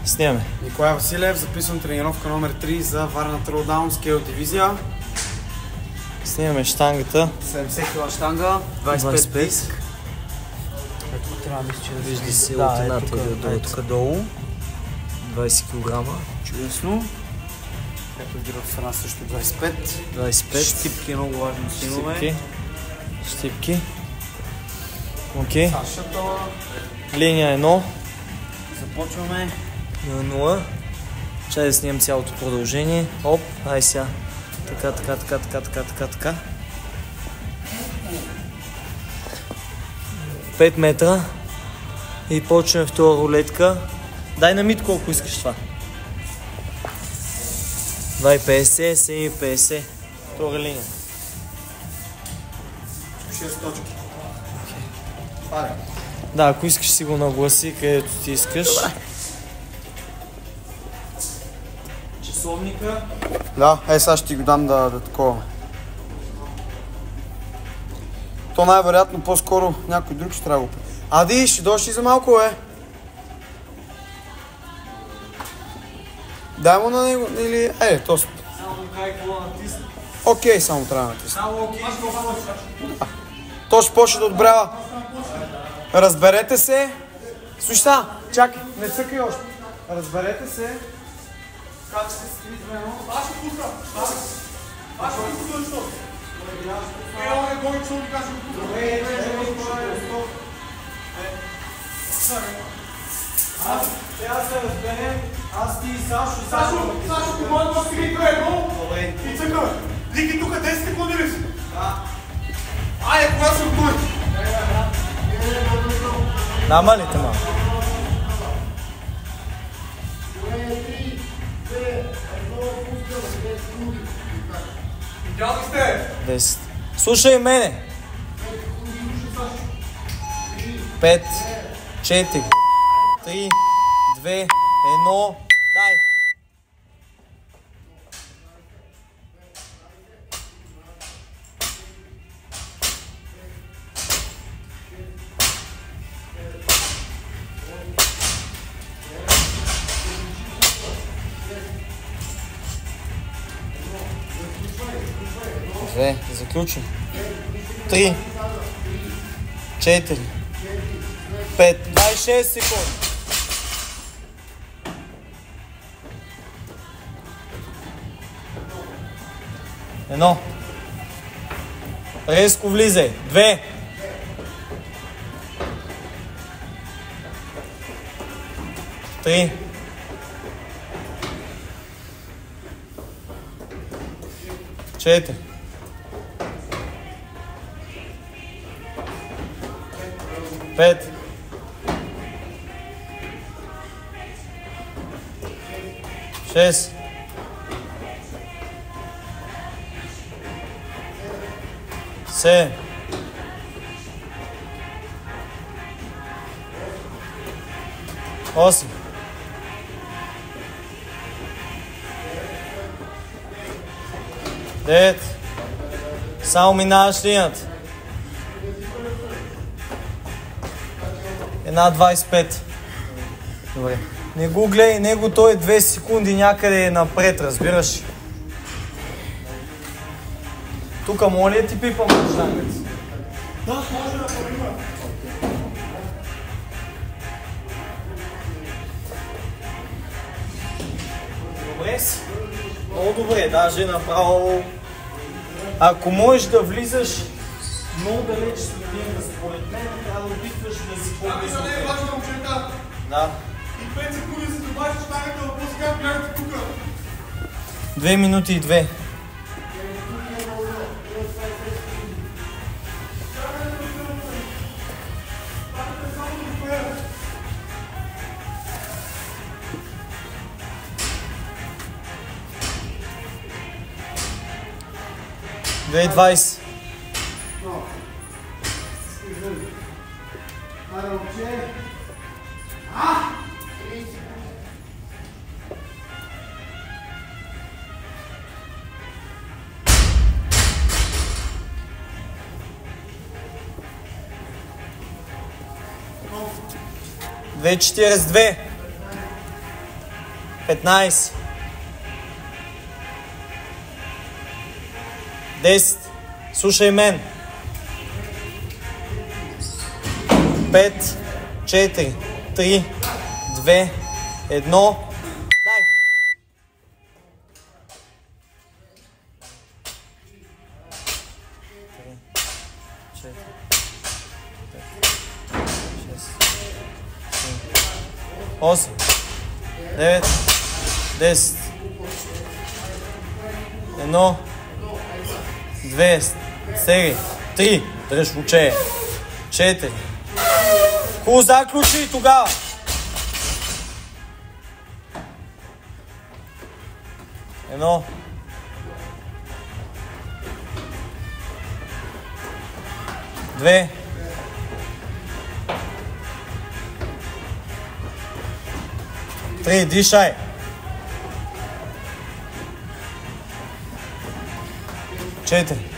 Снимаме. Николай Василев, записвам тренировка номер 3 за Варна Throwdown Scale дивизия. Снимаме штангата. 70 кг штанга, 25 диск. Ето трябва да мисля, че вижда се от едната и от тук долу. 20 кг. Чудесно. Ето от другата страна също 25. 25. Щипки е много важно да снимаме. Щипки. Окей. Сашата. Линия 1. Започваме. На 0. Чай да снимам цялото продължение. Оп, ай сега. Така. 5 метра. И почваме втора рулетка. Дай на Митко, ако искаш това. 2,50, 7,50. Втора линия. 6 точки. Да, ако искаш си го нагласи, където ти искаш. Часовника. Да, сега ще ти го дам да такова. То най-вероятно по-скоро някой друг ще трябва да го... Ади, ще дойдеш и за малко, Дай му на него, или... то... Само да кажа какво да натисне. Окей, само трябва да натисне. Само окей. То ще почне да отбрява. Разберете се. Слушай, чакай, не цъкай още. Разберете се. Как ще се скри време? Аз ще пуска. Аз ще пуска защо? Он е горе, че он каже го пуска. Аз трябва да се разберем. Аз ти и Сашо. Сашо, команда да скри 2-1 и цъкаме. Лики тук 10 секунди ли си? Да. Айде, кога съм той? Намалите малко. 10. Слушай мене. 5, 4, 3, 2, 1. Дай. Две, заключим. 3, 4, 5, 26 секунди. Едно. Резко влизай. 2. 3. 4. 5. 6. 7. 8. 9. Само минаваш линията. Една 25. Добре. Не го гледай, него той е 2 секунди някъде напред, разбираш? Тук моля ли ти пипам на штангата? Да, може да порима. Добре си. Много добре, даже направо. Ако можеш да влизаш много далеч с линията, според мен, трябва да опитваш да си по-близо. Да, не е важно, момчета. Да. И 5 секунди се добавиш штангата да пускам, гледате тук. 2 минути и 2. Две 20. Две 42. 15. 10. Слушай мен. 5, 4, 3, 2, 1. Дай! Осем, 9, 10, 1, 2, стегай, 3, дръж момче, 4. Хубаво, заключи тогава. Едно. Две. Три, дишай. Четири.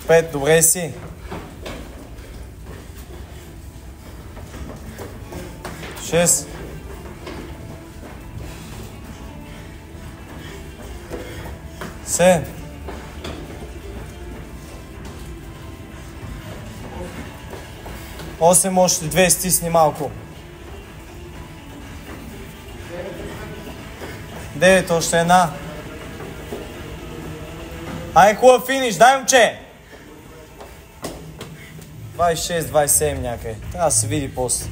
Пет, добре си. Шест. Седем. Осем, още две, стисни малко. 9, още една. Ай, хубав финиш, дай момче! 26, 27 някъде. Трябва да се види после.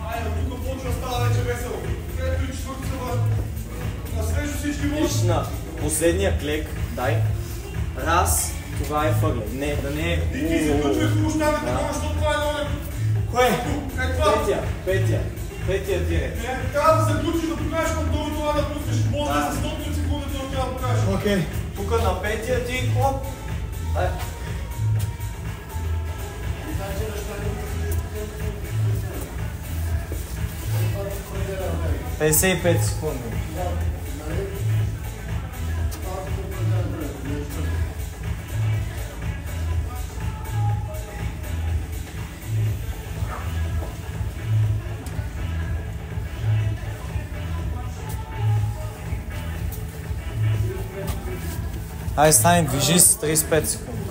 Айде, тук почва става вече весело. Трето и четвърто са важни. На свежо всички може. Виж на последния клек, дай. Раз, това е фърле. Не, да не е... И ти се включва и смущаваме такова, защото това е много... Кое? това? Петия директ. Не, трябва да се включи да покажеш към долу това да пуснеш. Може да за 100 секунди да трябва да покажеш. Окей. Тук на петия ти, хлоп. Дай. 55 секунди. Ай, стани, движи с 35 секунди.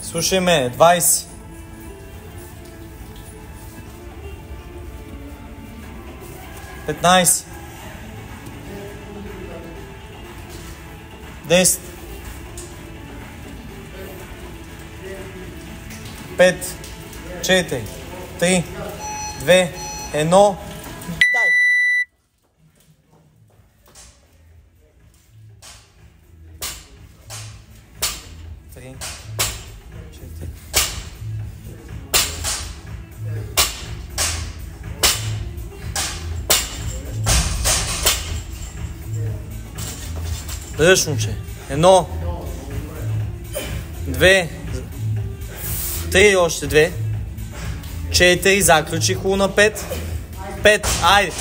Слушай ме, 20. Петнайсет. 10. 5, 4, 3, 2, 1. Дай! Три, 4. Дръж, момче. 1, 2, 3, още 2, 4, заключи хубаво на 5, 5, айде!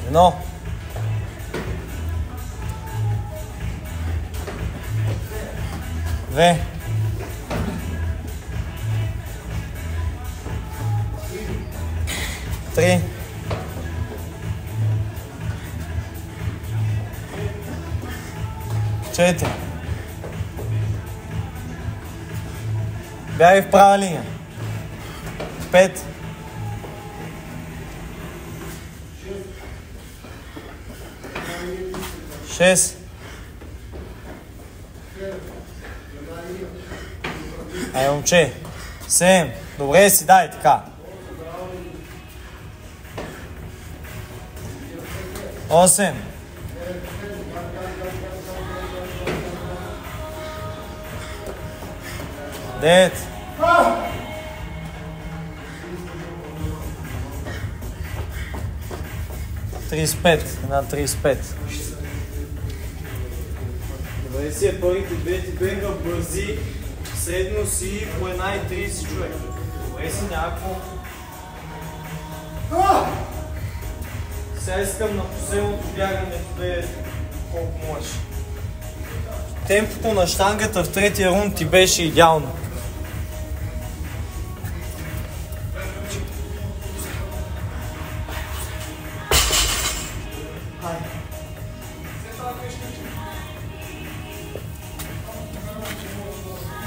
Едно. Две. Три. 4. Бягай в права линия. 5. 6. Ай, момче. 7. Добре си, дай така. 8. 9. 35. На 35. Добре си е първите две ти бенга бързи. Седно си по 1,30 човек. Добре си някакво. Сега искам на последното бягане да е колко можеш. Темпото на щангата в третия рунд ти беше идеално.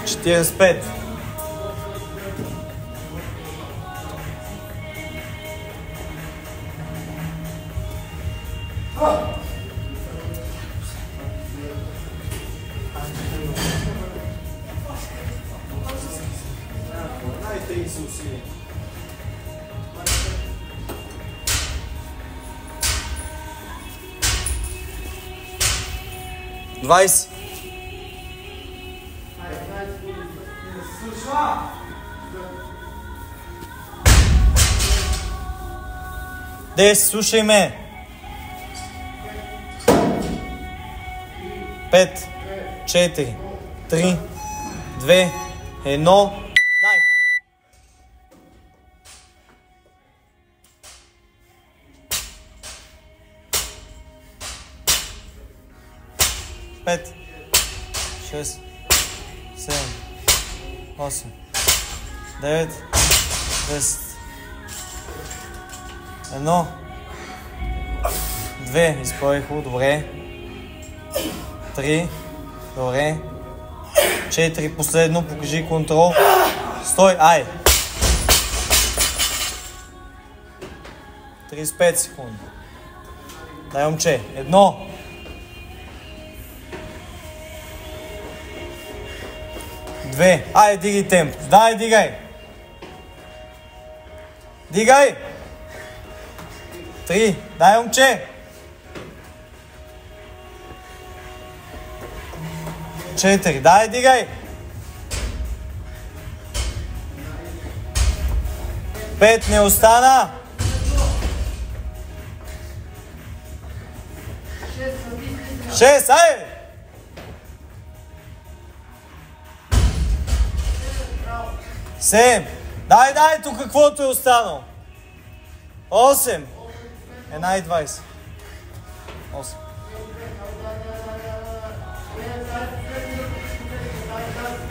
Четиридесет. Най-30 усилия. 20. Десет, слушай ме. 5, 4, 3, 2, 1. Дай. Пет, 6, 7, 8, 9, 10. 1, 2, изпълних го, добре. 3, добре. 4, последно, покажи контрол. Стой, ай! 35 секунди. Дай, момче. 1. 2. Ай, дигай темп. Дай, дигай. Дигай. 3. Дай, момче. 4. Дай, дигай. 5. Не остана. 6. Ай! 7. Дай, тук каквото е останало. 8. 1,20. 8.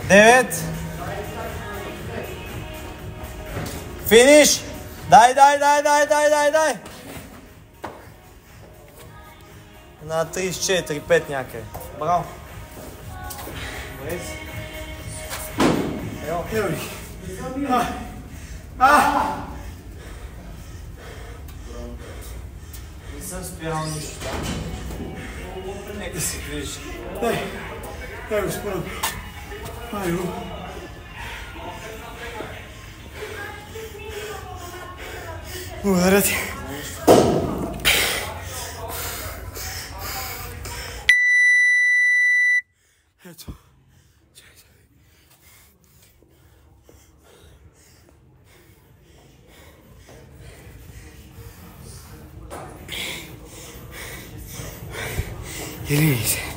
9. Финиш. Дай. На 34, 5 някъде. Браво. Добре си. Ево ли. Не съм спирал нищо. Нека си движи. Дай го според. Ай го. Благодаря ти. Ето. Елизе.